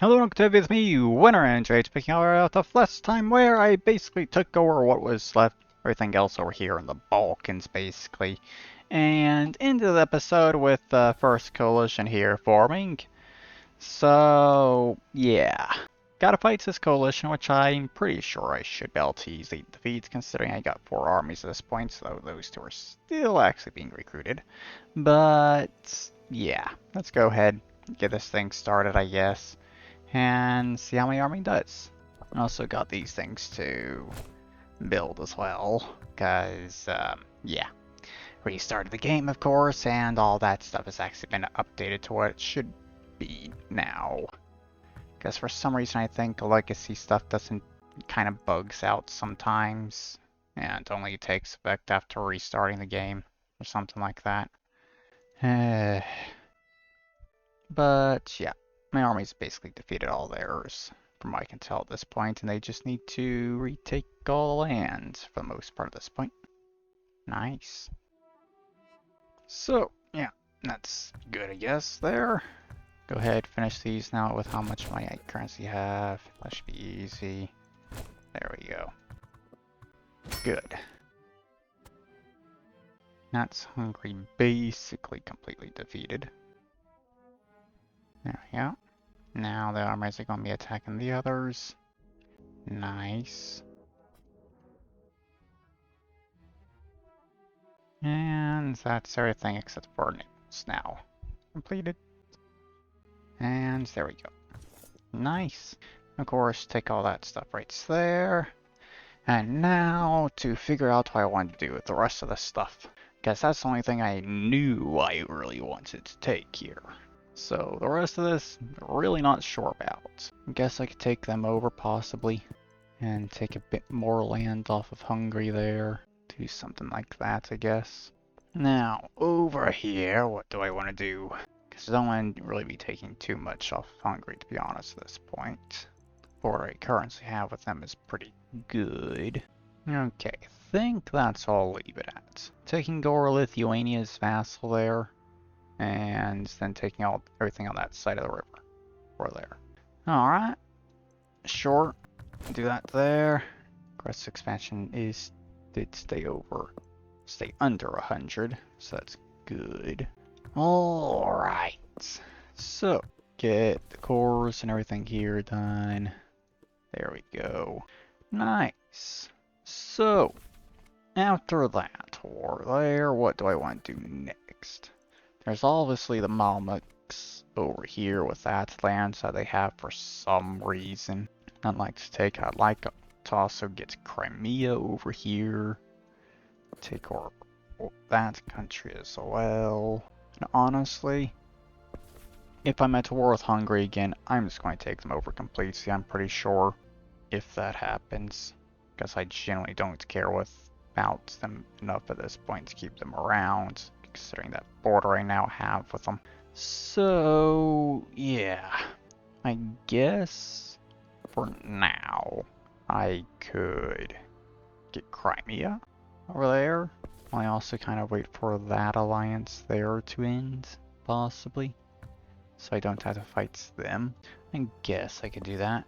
Hello, Octavia, with me, Winner and Jade, speaking out of last time where I basically took over what was left, everything else over here in the Balkans, basically. And into the episode with the first coalition here forming. So, yeah. Gotta fight this coalition, which I'm pretty sure I should be able to easily defeat, considering I got 4 armies at this point, so those two are still actually being recruited. But, yeah, let's go ahead and get this thing started, I guess and see how my army does. I also got these things to build as well, because, yeah, restarted the game, of course, and all that stuff has actually been updated to what it should be now. Because for some reason I think legacy stuff doesn't kind of bugs out sometimes, and only takes effect after restarting the game, or something like that. But, yeah. My army's basically defeated all theirs, from what I can tell at this point, and they just need to retake all the land for the most part at this point. Nice. So, yeah, that's good, I guess, there. Go ahead, finish these now with how much money I currently have. That should be easy. There we go. Good. That's Hungary basically completely defeated. There we go. Now the armies are going to be attacking the others. Nice. And that's everything except for names now. Completed. And there we go. Nice. Of course, take all that stuff right there. And now to figure out what I want to do with the rest of the stuff. Because that's the only thing I knew I really wanted to take here. So the rest of this, really not sure about. I guess I could take them over possibly. And take a bit more land off of Hungary there. Do something like that, I guess. Now, over here, what do I want to do? Because I don't want to really be taking too much off Hungary, to be honest, at this point. The border I currently have with them is pretty good. Okay, I think that's all I'll leave it at. Taking over Lithuania's vassal there, and then taking everything on that side of the river. Or there. Alright. Sure. Do that there. Aggressive expansion did stay under 100, so that's good. Alright, so get the cores and everything here done. There we go. Nice. So, after that war there, what do I want to do next? There's obviously the Malmuks over here with that land that they have for some reason. I'd like to take, I'd like to also get Crimea over here. Take over that country as well. And honestly, if I'm at war with Hungary again, I'm just going to take them over completely, I'm pretty sure, if that happens. Because I generally don't care about them enough at this point to keep them around, considering that border I now have with them. So, yeah. I guess, for now, I could get Crimea over there. I also kind of wait for that alliance there to end, possibly. So I don't have to fight them. I guess I could do that,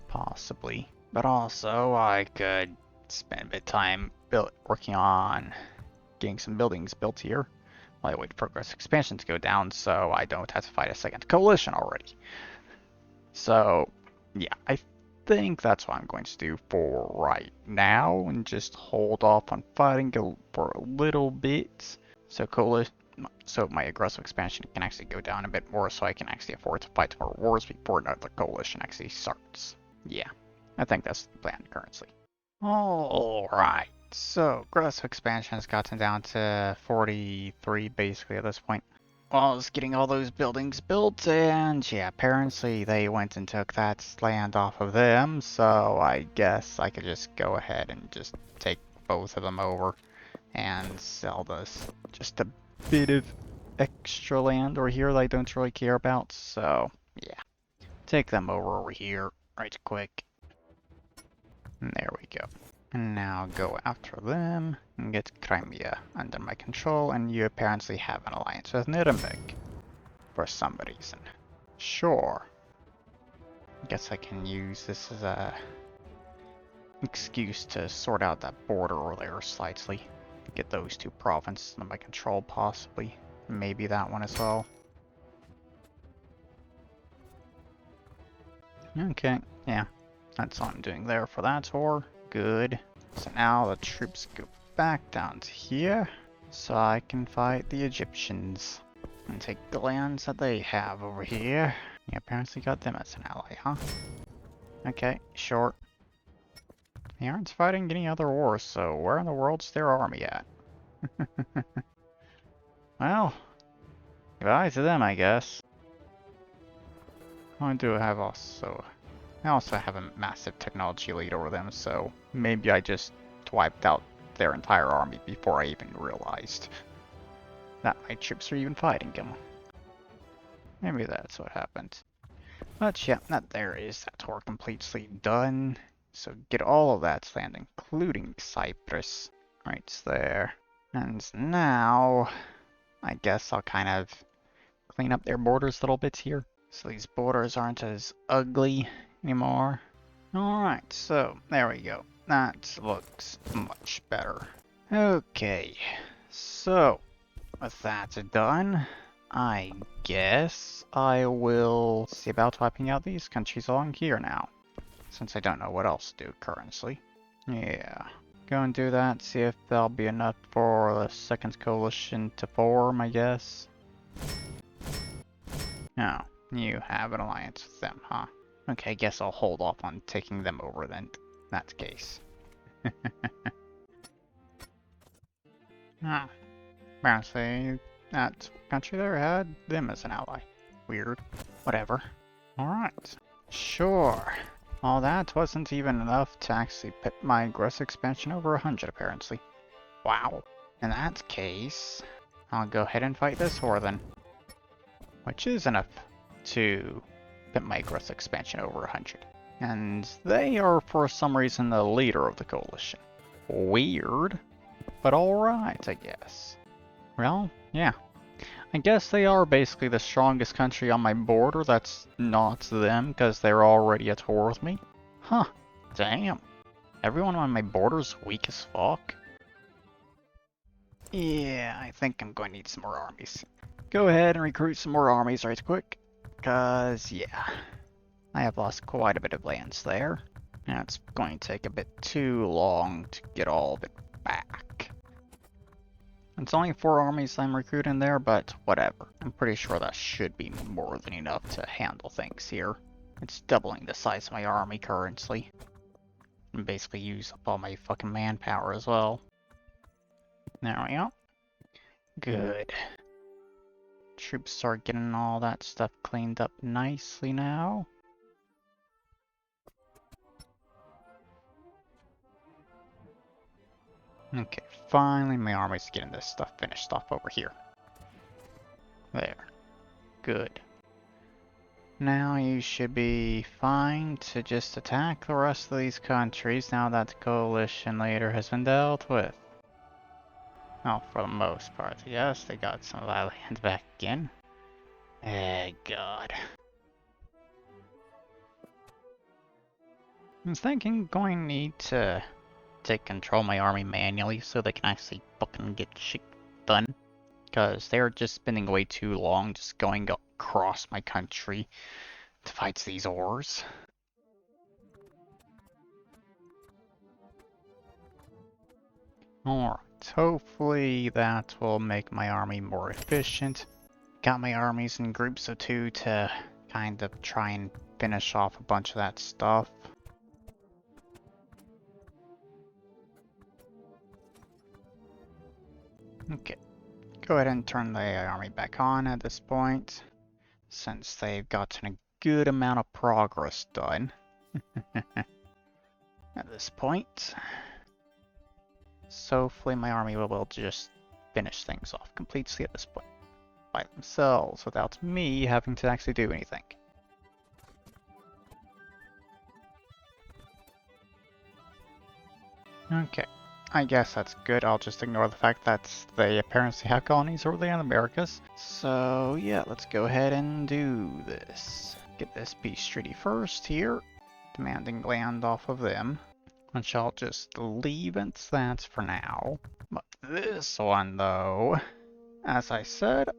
possibly. But also, I could spend a bit of time working on getting some buildings built here while I wait for aggressive expansion to go down, so I don't have to fight a second coalition already. So, yeah, I think that's what I'm going to do for right now, and just hold off on fighting for a little bit, so my aggressive expansion can actually go down a bit more, so I can actually afford to fight more wars before another coalition actually starts. Yeah, I think that's the plan currently. Alright, so aggressive expansion has gotten down to 43 basically at this point. Well, I was getting all those buildings built, and yeah, apparently they went and took that land off of them, so I guess I could just go ahead and just take both of them over and sell this. Just a bit of extra land over here that I don't really care about, so yeah. Take them over here right quick. And there we go. And now go after them and get Crimea under my control, and you apparently have an alliance with Nuremberg. For some reason. Sure. I guess I can use this as a excuse to sort out that border over there slightly. Get those two provinces under my control, possibly. Maybe that one as well. Okay, yeah. That's all I'm doing there for that tour. Good. So now the troops go back down to here, so I can fight the Egyptians. And take the lands that they have over here. Yeah, apparently got them as an ally, huh? Okay, sure. They aren't fighting any other wars, so where in the world's their army at? Well, goodbye to them, I guess. I also have a massive technology lead over them, so maybe I just wiped out their entire army before I even realized that my troops are even fighting them. Maybe that's what happened. But yeah, that there is that tour completely done. So get all of that land, including Cyprus, right there. And now, I guess I'll kind of clean up their borders a little bit here, so these borders aren't as ugly anymore. Alright, so there we go. That looks much better. Okay, so with that done, I guess I will see about wiping out these countries along here now, since I don't know what else to do currently. Yeah, go and do that, see if that'll be enough for the second coalition to form, I guess. Oh, you have an alliance with them, huh? Okay, I guess I'll hold off on taking them over then, in that case. Ah, apparently that country there had them as an ally. Weird. Whatever. Alright. Sure. Well, that wasn't even enough to actually put my gross expansion over 100, apparently. Wow. In that case, I'll go ahead and fight this war then. Which is enough to put my gross expansion over 100. And they are, for some reason, the leader of the coalition. Weird. But alright, I guess. Well, yeah. I guess they are basically the strongest country on my border that's not them, because they're already at war with me. Huh. Damn. Everyone on my border's weak as fuck. Yeah, I think I'm going to need some more armies. Go ahead and recruit some more armies right quick. Because, yeah. I have lost quite a bit of lands there. And it's going to take a bit too long to get all of it back. It's only 4 armies I'm recruiting there, but whatever. I'm pretty sure that should be more than enough to handle things here. It's doubling the size of my army currently. And basically use up all my fucking manpower as well. There we go. Good. Troops start getting all that stuff cleaned up nicely now. Okay, finally my army's getting this stuff finished off over here. There. Good. Now you should be fine to just attack the rest of these countries now that the coalition leader has been dealt with. Well, for the most part, yes, they got some of that land back again. Eh, God. I was thinking going to need to take control of my army manually so they can actually fucking get shit done. Because they're just spending way too long just going across my country to fight these wars. Alright, hopefully that will make my army more efficient. Got my armies in groups of 2 to kind of try and finish off a bunch of that stuff. Okay, go ahead and turn the army back on at this point, since they've gotten a good amount of progress done at this point. So hopefully my army will just finish things off completely at this point by themselves without me having to actually do anything. Okay, I guess that's good. I'll just ignore the fact that they apparently have colonies over there in the Americas. So yeah, let's go ahead and do this. get this peace treaty first here, demanding land off of them, which I'll just leave it that for now. But this one, though, as I said,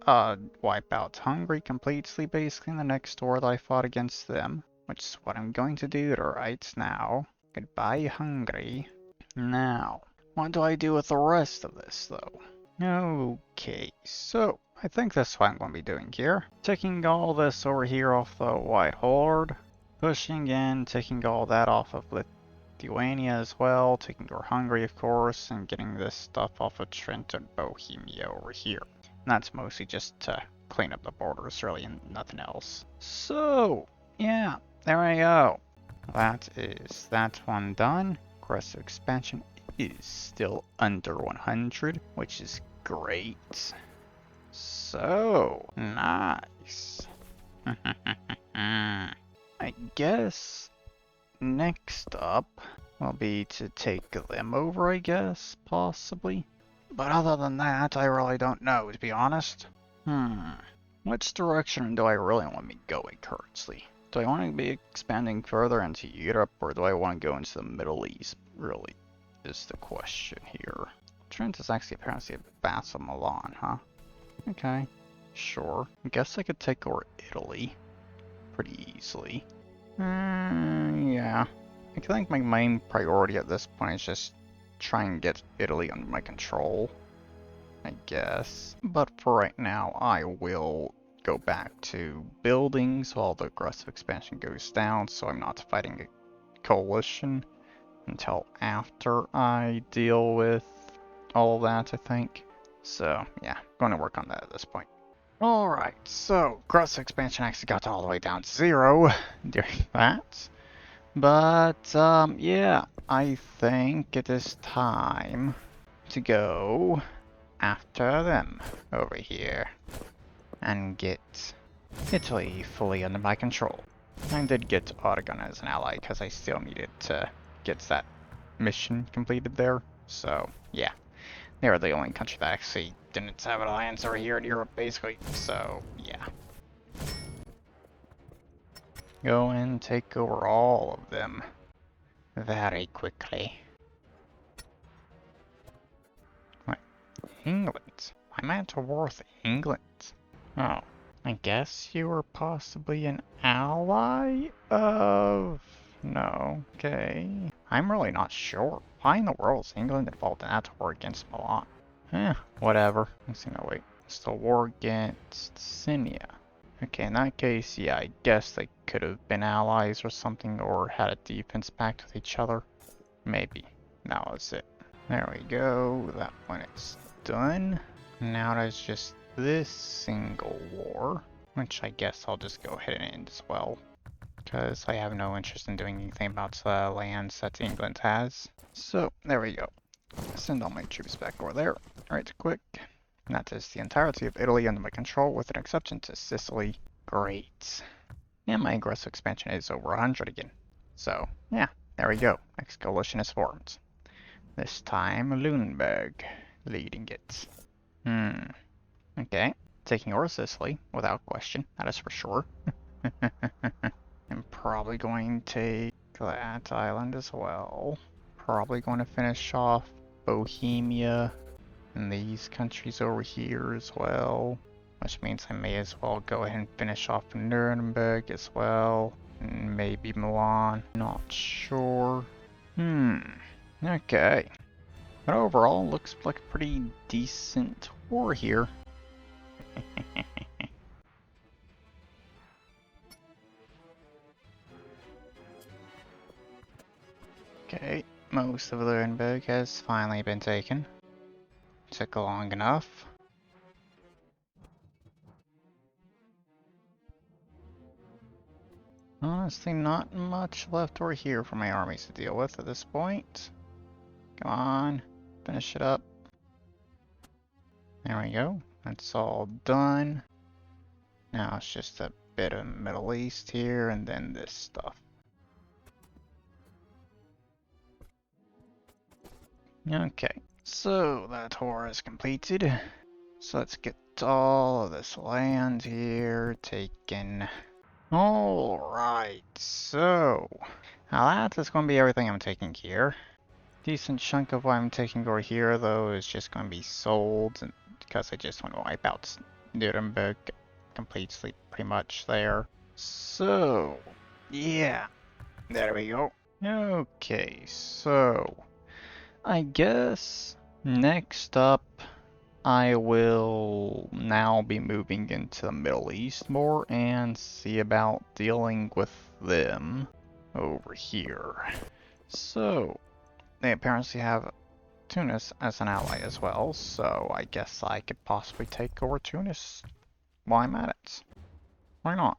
wipe out Hungary completely basically in the next war that I fought against them, which is what I'm going to do right now. Goodbye, Hungary. Now, what do I do with the rest of this, though? Okay, so I think that's what I'm going to be doing here. Taking all this over here off the White Horde, pushing in, taking all that off of Lithuania as well, taking over Hungary, of course, and getting this stuff off of Trent and Bohemia over here. And that's mostly just to clean up the borders, really, and nothing else. So, yeah, there we go. That is that one done. Aggressive expansion is still under 100, which is great. So, nice. I guess next up will be to take them over, I guess, possibly. But other than that, I really don't know, to be honest. Which direction do I really want to be going currently? Do I want to be expanding further into Europe, or do I want to go into the Middle East, really, is the question here. Trent is actually apparently a vassal Milan, huh? Okay, sure. I guess I could take over Italy pretty easily. Yeah. I think my main priority at this point is just try and get Italy under my control, I guess. But for right now, I will go back to buildings while the aggressive expansion goes down, so I'm not fighting a coalition until after I deal with all that, I think. So, yeah, going to work on that at this point. Alright, so aggressive expansion actually got all the way down to 0 during that. But, yeah, I think it is time to go after them over here and get Italy fully under my control. I did get Aragon as an ally because I still needed to get that mission completed there. So, yeah, they were the only country that actually didn't have an alliance over here in Europe, basically. So, yeah. Go and take over all of them very quickly. What? England? I'm at war with England. Oh, I guess you were possibly an ally of... No, okay. I'm really not sure. Why in the world is England involved in that war against Milan? Whatever. Let's see, no, wait. It's the war against Sinia. Okay, in that case, yeah, I guess they could have been allies or something, or had a defense pact with each other. Maybe. That was it. There we go. That one is done. Now there's just this single war, which I guess I'll just go ahead and end as well, because I have no interest in doing anything about the lands that England has. So, there we go. Send all my troops back over there, right quick. And that is the entirety of Italy under my control, with an exception to Sicily. Great. And my aggressive expansion is over 100 again. So, yeah, there we go. Next coalition is formed. This time, Lunenburg leading it. Okay, taking over Sicily, without question, that is for sure. I'm probably going to take that island as well. Probably going to finish off Bohemia and these countries over here as well. Which means I may as well go ahead and finish off Nuremberg as well. And maybe Milan. Not sure. Okay. But overall, looks like a pretty decent war here. Okay, most of Nuremberg has finally been taken. Took long enough. Honestly, not much left over here for my armies to deal with at this point. Come on, finish it up. There we go. That's all done. Now it's just a bit of Middle East here, and then this stuff. Okay, so that tour is completed. So let's get all of this land here taken. Alright, so now that is going to be everything I'm taking here. Decent chunk of what I'm taking over here, though, is just going to be sold, and because I just want to wipe out Nuremberg completely, pretty much there. So, yeah, there we go. Okay, so I guess next up I will now be moving into the Middle East more and see about dealing with them over here. So, they apparently have Tunis as an ally as well, so I guess I could possibly take over Tunis while I'm at it. Why not?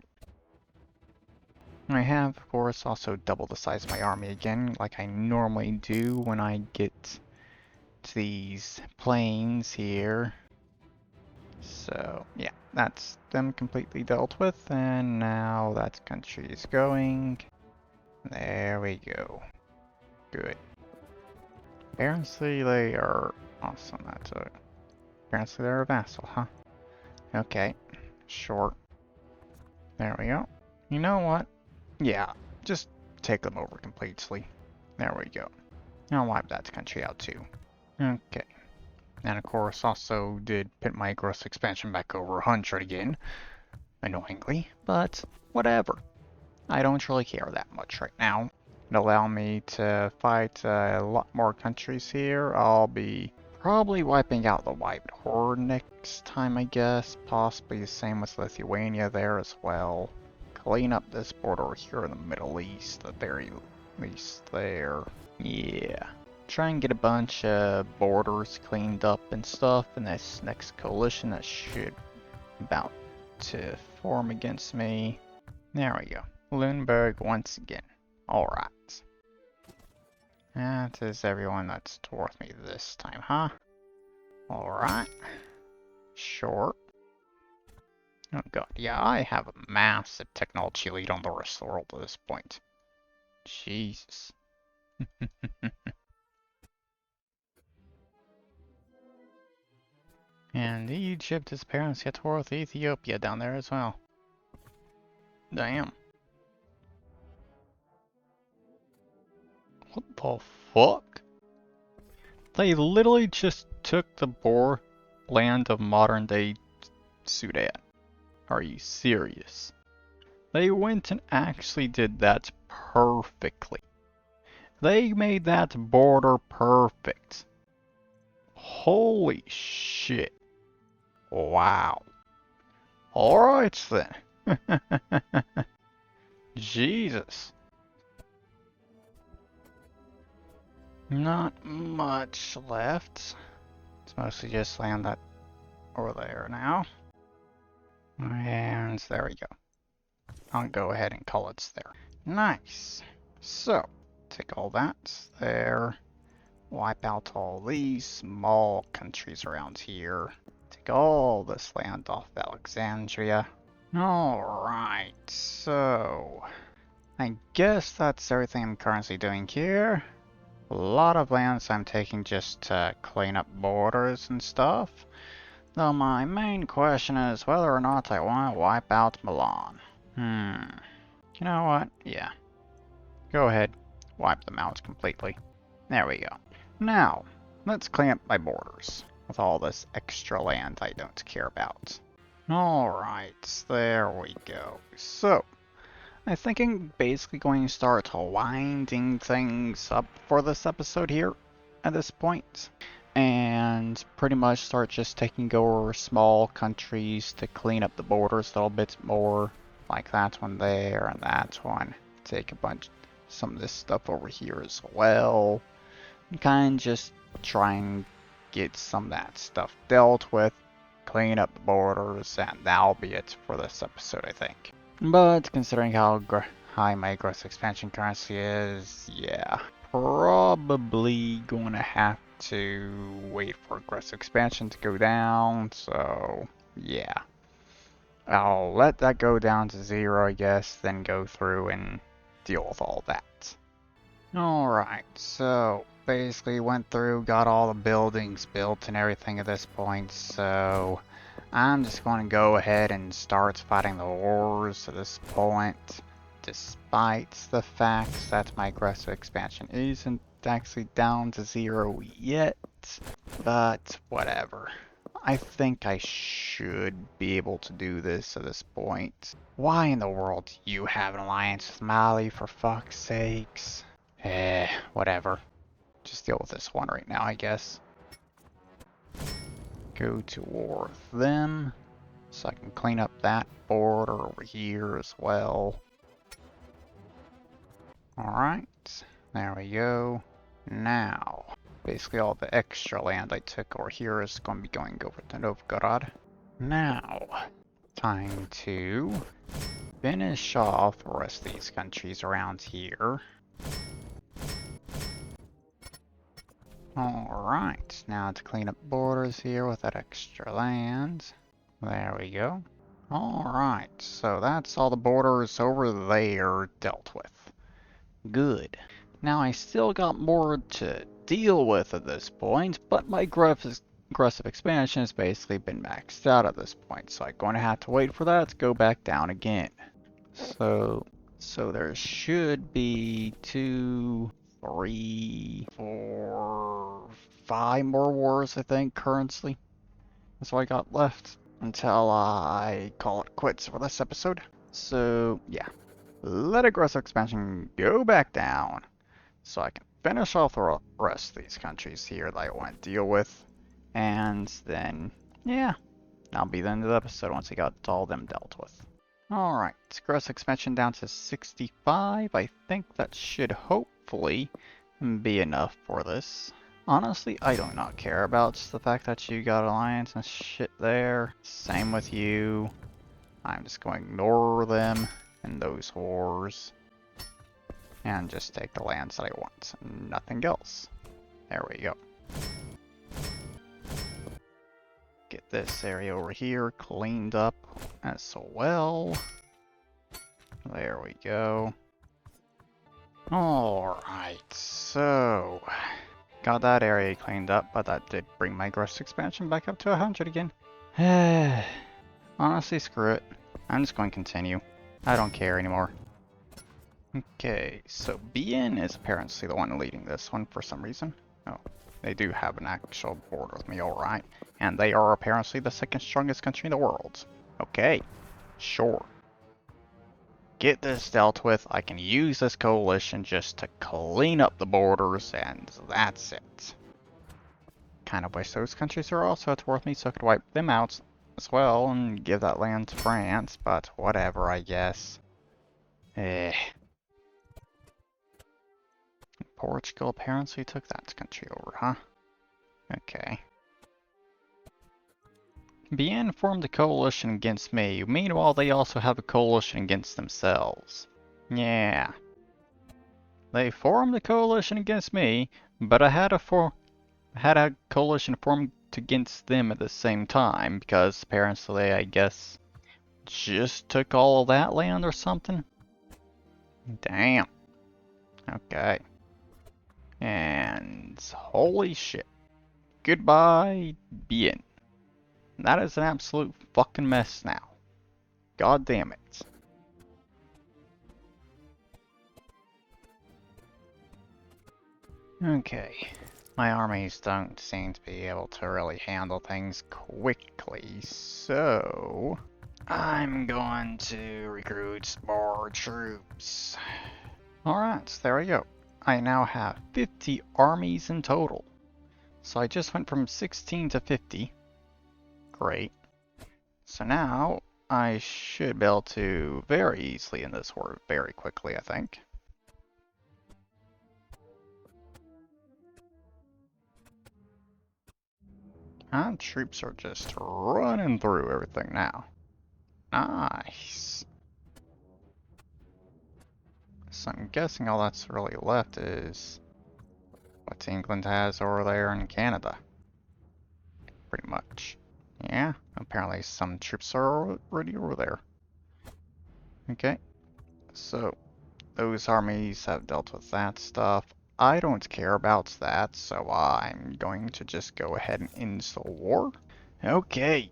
I have, of course, also doubled the size of my army again, like I normally do when I get to these plains here. So, yeah, that's them completely dealt with, and now that country is going. There we go. Good. Apparently they are awesome. Apparently they're a vassal, huh? Okay. Sure. There we go. You know what? Yeah, just take them over completely. There we go. I'll wipe that country out too. Okay. And of course also did put my gross expansion back over 100 again. Annoyingly, but whatever. I don't really care that much right now. It'll allow me to fight a lot more countries here. I'll be probably wiping out the White Horde next time, I guess. Possibly the same with Lithuania there as well. Clean up this border here in the Middle East, at the very least there. Yeah. Try and get a bunch of borders cleaned up and stuff in this next coalition that should about to form against me. There we go. Lüneburg once again. Alright. That is everyone that's towards me this time, huh? Alright. Sure. Oh god, yeah, I have a massive technology lead on the rest of the world at this point. Jesus. And Egypt is apparently at war with Ethiopia down there as well. Damn. What the fuck? They literally just took the land of modern day Sudan. Are you serious? They went and actually did that perfectly. They made that border perfect. Holy shit. Wow. Alright then. Jesus. Not much left. It's mostly just land that over there now. And there we go. I'll go ahead and call it there. Nice. So, take all that there. Wipe out all these small countries around here. Take all this land off Alexandria. Alright, so I guess that's everything I'm currently doing here. A lot of lands I'm taking just to clean up borders and stuff. Though my main question is whether or not I want to wipe out Milan. You know what? Yeah. Go ahead. Wipe them out completely. There we go. Now, let's clean up my borders with all this extra land I don't care about. Alright, there we go. So, I think I'm basically going to start winding things up for this episode here at this point. And pretty much start just taking over small countries to clean up the borders a little bit more. Like that one there and that one. Take some of this stuff over here as well. And kind of just try and get some of that stuff dealt with. Clean up the borders, and that'll be it for this episode, I think. But considering how high my gross expansion currency is, yeah, probably going to have to wait for gross expansion to go down, so yeah. I'll let that go down to 0, I guess, then go through and deal with all that. Alright, so basically went through, got all the buildings built and everything at this point, so I'm just going to go ahead and start fighting the wars at this point, despite the fact that my aggressive expansion isn't actually down to 0 yet, but whatever. I think I should be able to do this at this point. Why in the world do you have an alliance with Mali, for fuck's sakes? Whatever. Just deal with this one right now, I guess. Go to war with them, so I can clean up that border over here as well. Alright, there we go. Now, basically all the extra land I took over here is going to be going over to Novgorod. Now, time to finish off the rest of these countries around here. Alright, now to clean up borders here with that extra land. There we go. Alright, so that's all the borders over there dealt with. Good. Now I still got more to deal with at this point, but my aggressive expansion has basically been maxed out at this point, so I'm going to have to wait for that to go back down again. So there should be 2, 3, 4, 5 more wars, I think, currently. That's all I got left until I call it quits for this episode. So, yeah. Let aggressive expansion go back down so I can finish off the rest of these countries here that I want to deal with. And then, yeah, that'll be the end of the episode once I got all of them dealt with. Alright, aggressive expansion down to 65. I think that should hopefully be enough for this. Honestly, I do not care about the fact that you got alliance and shit there. Same with you. I'm just going to ignore them in those wars. And just take the lands that I want. Nothing else. There we go. Get this area over here cleaned up as well. There we go. Alright, so got that area cleaned up, but that did bring my aggressive expansion back up to 100 again. Honestly, screw it. I'm just going to continue. I don't care anymore. Okay, so BN is apparently the one leading this one for some reason. Oh, they do have an actual border with me, alright. And they are apparently the second strongest country in the world. Okay, sure. Get this dealt with. I can use this coalition just to clean up the borders, and that's it. Kind of wish those countries were also worth me so I could wipe them out as well and give that land to France, but whatever, I guess. Portugal apparently took that country over, huh? Okay. Bien formed a coalition against me. Meanwhile, they also have a coalition against themselves. Yeah. They formed a coalition against me, but I had a coalition formed against them at the same time, because apparently, I guess, just took all of that land or something? Damn. Okay. And holy shit. Goodbye, Bien. That is an absolute fucking mess now. God damn it. Okay. My armies don't seem to be able to really handle things quickly, so I'm going to recruit more troops. Alright, there we go. I now have 50 armies in total. So I just went from 16 to 50. Great. So now I should be able to very easily end this war very quickly, I think. And troops are just running through everything now. Nice. So I'm guessing all that's really left is what England has over there in Canada. Pretty much. Yeah, apparently some troops are already over there. Okay, so those armies have dealt with that stuff. I don't care about that, so I'm going to just go ahead and end the war. Okay,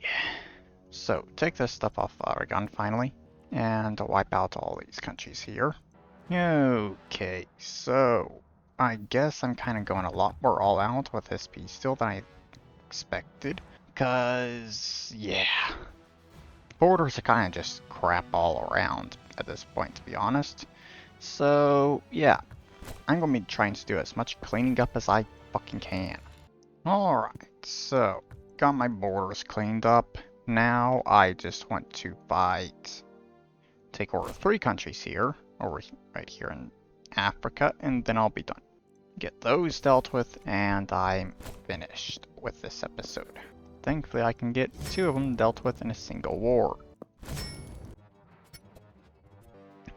So, take this stuff off Aragon finally, and wipe out all these countries here. Okay, so I guess I'm kind of going a lot more all out with this piece still than I expected. Cause, yeah, borders are kind of just crap all around at this point, to be honest. So, yeah, I'm going to be trying to do as much cleaning up as I fucking can. Alright, so, got my borders cleaned up. Now I just want to take over 3 countries here, right here in Africa, and then I'll be done. Get those dealt with, and I'm finished with this episode. Thankfully, I can get 2 of them dealt with in a single war.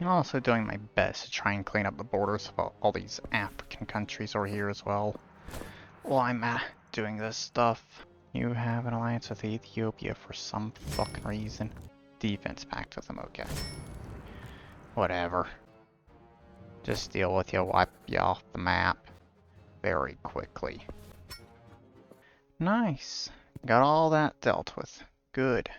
I'm also doing my best to try and clean up the borders of all these African countries over here as well. While I'm doing this stuff, you have an alliance with Ethiopia for some fucking reason. Defense pact with them, okay. Whatever. Just deal with you, wipe you off the map very quickly. Nice. Got all that dealt with. Good.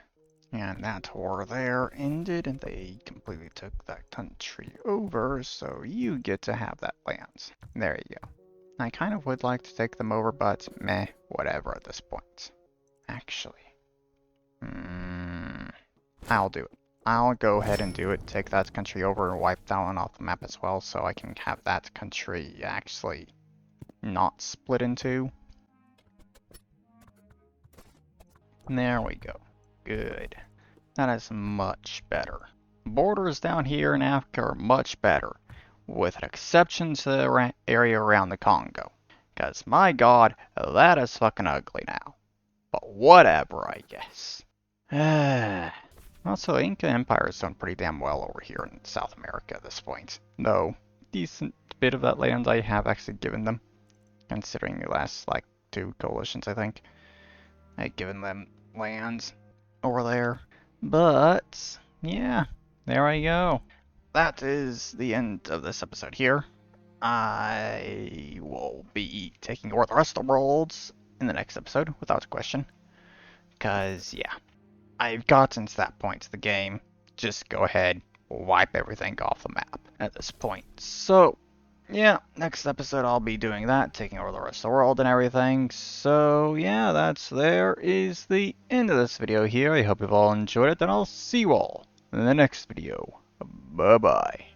And that war there ended, and they completely took that country over, so you get to have that land. There you go. I kind of would like to take them over, but meh, whatever at this point. Actually, I'll do it. I'll go ahead and do it, take that country over and wipe that one off the map as well, so I can have that country actually not split in 2. There we go. Good. That is much better. Borders down here in Africa are much better, with an exception to the area around the Congo. Because, my god, that is fucking ugly now. But whatever, I guess. Also, Inca Empire is doing pretty damn well over here in South America at this point. Though, decent bit of that land I have actually given them. Considering the last, 2 coalitions, I think. I've given them lands over there. But, yeah, there I go. That is the end of this episode here. I will be taking over the rest of the worlds in the next episode, without a question. Because, yeah, I've gotten to that point of the game. Just go ahead, wipe everything off the map at this point. So, yeah, next episode I'll be doing that, taking over the rest of the world and everything. So, yeah, there is the end of this video here. I hope you've all enjoyed it, and I'll see you all in the next video. Bye-bye.